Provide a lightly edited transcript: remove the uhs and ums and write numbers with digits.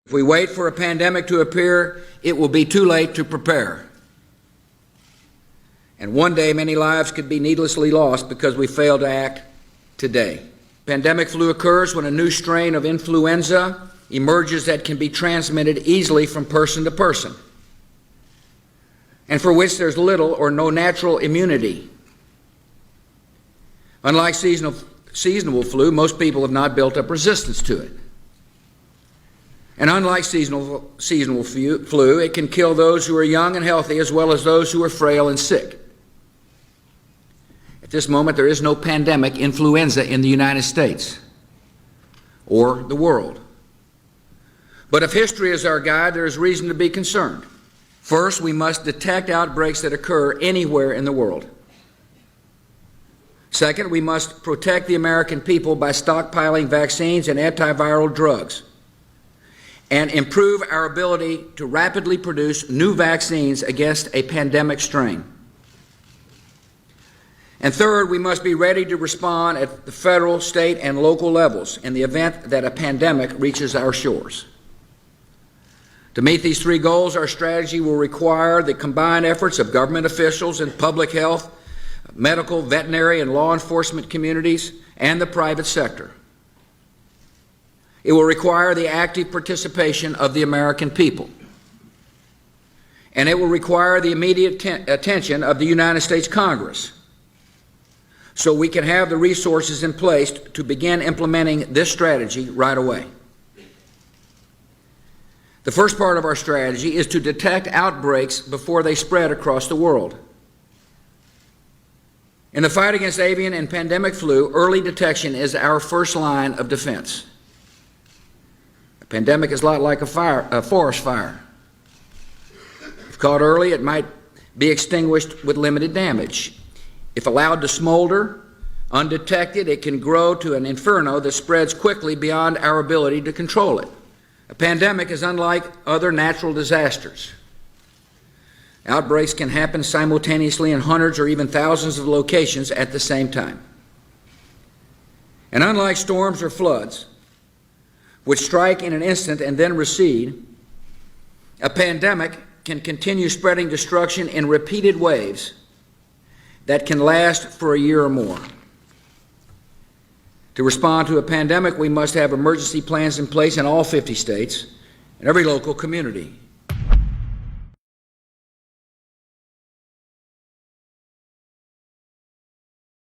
If we wait for a pandemic to appear, it will be too late to prepare. And one day, many lives could be needlessly lost because we fail to act today. Pandemic flu occurs when a new strain of influenza emerges that can be transmitted easily from person to person, and for which there's little or no natural immunity. Unlike seasonal flu, most people have not built up resistance to it. And unlike seasonal flu, it can kill those who are young and healthy as well as those who are frail and sick. At this moment, there is no pandemic influenza in the United States or the world. But if history is our guide, there is reason to be concerned. First, we must detect outbreaks that occur anywhere in the world. Second, we must protect the American people by stockpiling vaccines and antiviral drugs, and improve our ability to rapidly produce new vaccines against a pandemic strain. And third, we must be ready to respond at the federal, state, and local levels in the event that a pandemic reaches our shores. To meet these three goals, our strategy will require the combined efforts of government officials and public health, medical, veterinary, and law enforcement communities, and the private sector. It will require the active participation of the American people. And it will require the immediate attention of the United States Congress, so we can have the resources in place to begin implementing this strategy right away. The first part of our strategy is to detect outbreaks before they spread across the world. In the fight against avian and pandemic flu, early detection is our first line of defense. A pandemic is a lot like a forest fire. If caught early, it might be extinguished with limited damage. If allowed to smolder, undetected, it can grow to an inferno that spreads quickly beyond our ability to control it. A pandemic is unlike other natural disasters. Outbreaks can happen simultaneously in hundreds or even thousands of locations at the same time. And unlike storms or floods, which strike in an instant and then recede, a pandemic can continue spreading destruction in repeated waves that can last for a year or more. To respond to a pandemic, we must have emergency plans in place in all 50 states and every local community.